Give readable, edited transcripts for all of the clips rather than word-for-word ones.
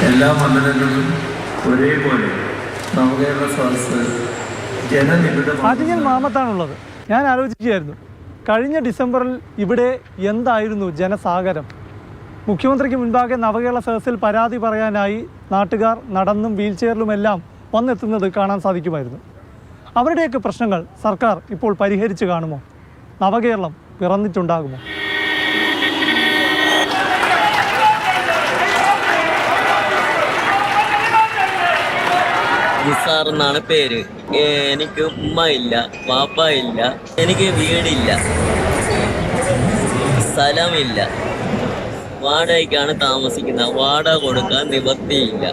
എല്ലാ മണ്ഡലങ്ങളിലും ഒരേപോലെ നവകേരള സദസ്സ് ആദ്യം ഞാൻ മാമത്താണുള്ളത്. ഞാൻ ആലോചിക്കുകയായിരുന്നു, കഴിഞ്ഞ ഡിസംബറിൽ ഇവിടെ എന്തായിരുന്നു ജനസാഗരം. മുഖ്യമന്ത്രിക്ക് മുൻപാകെ നവകേരള സദസ്സിൽ പരാതി പറയാനായി നാട്ടുകാർ നടന്നും വീൽചെയറിലുമെല്ലാം വന്നെത്തുന്നത് കാണാൻ സാധിക്കുമായിരുന്നു. അവരുടെയൊക്കെ പ്രശ്നങ്ങൾ സർക്കാർ ഇപ്പോൾ പരിഹരിച്ചു കാണുമോ? നവകേരളം പിറന്നിട്ടുണ്ടാകുമോ? നിസാർ എന്നാണ് പേര്. എനിക്ക് ഉമ്മ ഇല്ല, പാപ്പ ഇല്ല, എനിക്ക് വീടില്ല, സ്ഥലമില്ല, വാടകയ്ക്കാണ് താമസിക്കുന്നത്. വാടക കൊടുക്കാൻ നിവൃത്തിയില്ല.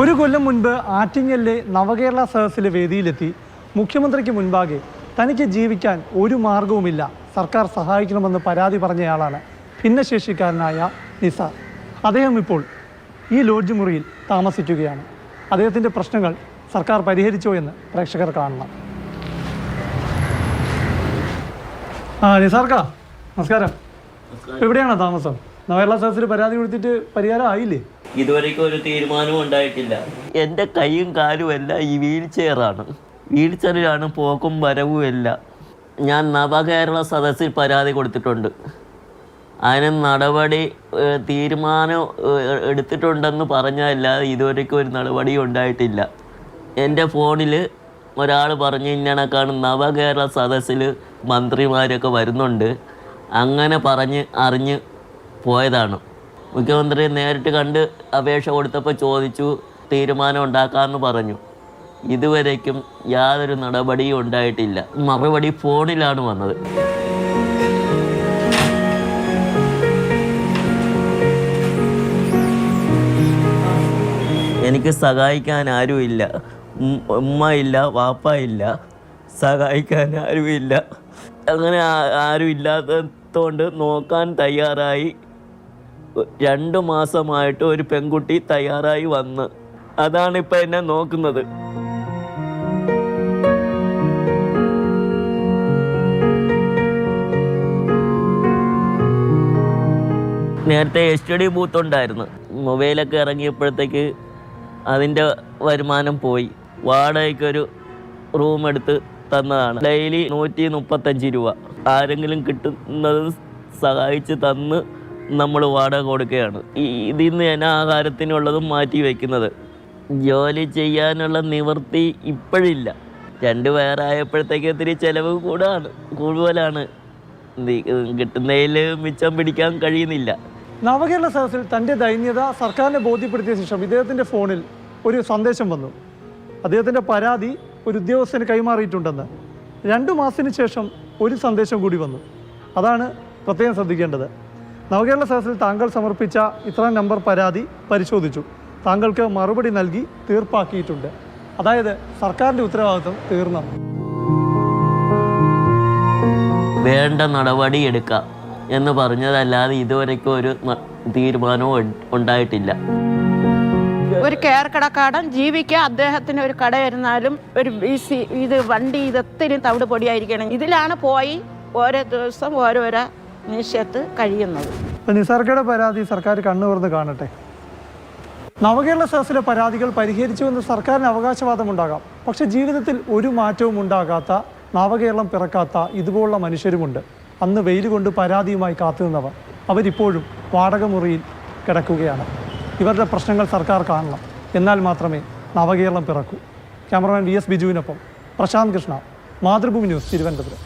ഒരു കൊല്ലം മുൻപ് ആറ്റിങ്ങലിലെ നവകേരള സദസ്സിലെ വേദിയിലെത്തി മുഖ്യമന്ത്രിക്ക് മുൻപാകെ തനിക്ക് ജീവിക്കാൻ ഒരു മാർഗവുമില്ല, സർക്കാർ സഹായിക്കണമെന്ന് പരാതി പറഞ്ഞയാളാണ് ഭിന്നശേഷിക്കാരനായ നിസാർ. അദ്ദേഹം ഇപ്പോൾ ഈ ലോഡ്ജ് മുറിയിൽ താമസിക്കുകയാണ്. അദ്ദേഹത്തിൻ്റെ പ്രശ്നങ്ങൾ സർക്കാർ പരിഹരിച്ചോ എന്ന് പ്രേക്ഷകർ കാണണം. നിസാർക്കാ, നമസ്കാരം. എവിടെയാണോ താമസം? നവകേരള സദസ്സിൽ പരാതി കൊടുത്തിട്ട് പരിഹാരം ആയില്ലേ? ഇതുവരെയ്ക്കും ഒരു തീരുമാനവും ഉണ്ടായിട്ടില്ല. എൻ്റെ കൈയും കാലും എല്ലാം ഈ വീൽ ചെയറാണ്. വീൽ ചെയറിലാണ് പോക്കും വരവും എല്ലാം. ഞാൻ നവകേരള സദസ്സിൽ പരാതി കൊടുത്തിട്ടുണ്ട്. അതിന് നടപടി തീരുമാനം എടുത്തിട്ടുണ്ടെന്ന് പറഞ്ഞല്ലാതെ ഇതുവരെയ്ക്കും ഒരു നടപടി ഉണ്ടായിട്ടില്ല. എൻ്റെ ഫോണിൽ ഒരാൾ പറഞ്ഞ് ഇന്നണക്കാണ് നവകേരള സദസ്സിൽ മന്ത്രിമാരൊക്കെ വരുന്നുണ്ട്, അങ്ങനെ പറഞ്ഞ് അറിഞ്ഞ് പോയതാണ്. മുഖ്യമന്ത്രി നേരിട്ട് കണ്ട് അപേക്ഷ കൊടുത്തപ്പോൾ ചോദിച്ചു, തീരുമാനം ഉണ്ടാക്കാമെന്ന് പറഞ്ഞു. ഇതുവരേക്കും യാതൊരു നടപടിയും ഉണ്ടായിട്ടില്ല. മറുപടി ഫോണിലാണ് വന്നത്. എനിക്ക് സഹായിക്കാൻ ആരുമില്ല. ഉമ്മ ഇല്ല, വാപ്പ ഇല്ല, സഹായിക്കാൻ ആരുമില്ല. അങ്ങനെ ആരും ഇല്ലാത്തതുകൊണ്ട് നോക്കാൻ തയ്യാറായി 2 മാസമായിട്ട് ഒരു പെൺകുട്ടി തയ്യാറായി വന്ന്, അതാണ് ഇപ്പം എന്നെ നോക്കുന്നത്. നേരത്തെ STD ബൂത്ത് ഉണ്ടായിരുന്നു. മൊബൈലൊക്കെ ഇറങ്ങിയപ്പോഴത്തേക്ക് അതിൻ്റെ വരുമാനം പോയി. വാടകയ്ക്കൊരു റൂം എടുത്ത് തന്നതാണ്. ഡെയിലി 135 രൂപ. ആരെങ്കിലും കിട്ടുന്നത് സഹായിച്ച് തന്ന് നമ്മൾ വാടക കൊടുക്കുകയാണ്. ഇതിൽ നിന്ന് ഞാൻ ആഹാരത്തിനുള്ളതും മാറ്റി വയ്ക്കുന്നത്. ജോലി ചെയ്യാനുള്ള നിവൃത്തി ഇപ്പോഴില്ല. 2 പേരായപ്പോഴത്തേക്ക് ഇത്തിരി ചിലവ് കൂടുതലാണ്. കിട്ടുന്നതിൽ മിച്ചം പിടിക്കാൻ കഴിയുന്നില്ല. നവകേരള സദസ്സിൽ തൻ്റെ ദൈന്യത സർക്കാരിനെ ബോധ്യപ്പെടുത്തിയ ശേഷം ഇദ്ദേഹത്തിൻ്റെ ഫോണിൽ ഒരു സന്ദേശം വന്നു. അദ്ദേഹത്തിൻ്റെ പരാതി ഒരു ഉദ്യോഗസ്ഥന് കൈമാറിയിട്ടുണ്ടെന്ന്. 2 മാസത്തിന് ശേഷം ഒരു സന്ദേശം കൂടി വന്നു. അതാണ് പ്രത്യേകം ശ്രദ്ധിക്കേണ്ടത്. നവകേരള സദസ്സിൽ താങ്കൾ സമർപ്പിച്ച ഇത്രാം നമ്പർ പരാതി പരിശോധിച്ചു. താങ്കൾക്ക് മറുപടി നൽകി തീർപ്പാക്കിയിട്ടുണ്ട്. അതായത് സർക്കാരിൻ്റെ ഉത്തരവാദിത്വം തീർന്നു. വേണ്ട നടപടി എടുക്കാം എന്ന് പറഞ്ഞതല്ലാതെ ഇതുവരെയ്ക്കും ഒരു തീരുമാനവും ഉണ്ടായിട്ടില്ല. ഒരു കെയർ കടക്കാടൻ ജീവിക്കുക, അദ്ദേഹത്തിന് ഒരു കട വരുന്നാലും ഒരു ഇത് വണ്ടി ഇതൊത്തിരി തവിട് പൊടിയായിരിക്കണം. ഇതിലാണ് പോയി ഓരോ ദിവസം ഓരോരോ നിമിഷത്ത് കഴിയുന്നത്. നിസാർക്കയുടെ പരാതി സർക്കാർ കണ്ണു തുറന്ന് കാണട്ടെ. നവകേരള സദസ്സിലെ പരാതികൾ പരിഹരിച്ചുവെന്ന് സർക്കാരിന് അവകാശവാദമുണ്ടാകാം. പക്ഷെ ജീവിതത്തിൽ ഒരു മാറ്റവും ഉണ്ടാകാത്ത, നവകേരളം പിറക്കാത്ത ഇതുപോലുള്ള മനുഷ്യരുമുണ്ട്. അന്ന് വെയിൽ കൊണ്ട് പരാതിയുമായി കാത്തുനിന്നവർ അവരിപ്പോഴും വാടക മുറിയിൽ കിടക്കുകയാണ്. ഇവരുടെ പ്രശ്നങ്ങൾ സർക്കാർ കാണണം. എന്നാൽ മാത്രമേ നവകേരളം പിറക്കൂ. ക്യാമറമാൻ VS ബിജുവിനൊപ്പം പ്രശാന്ത് കൃഷ്ണ, മാതൃഭൂമി ന്യൂസ്, തിരുവനന്തപുരം.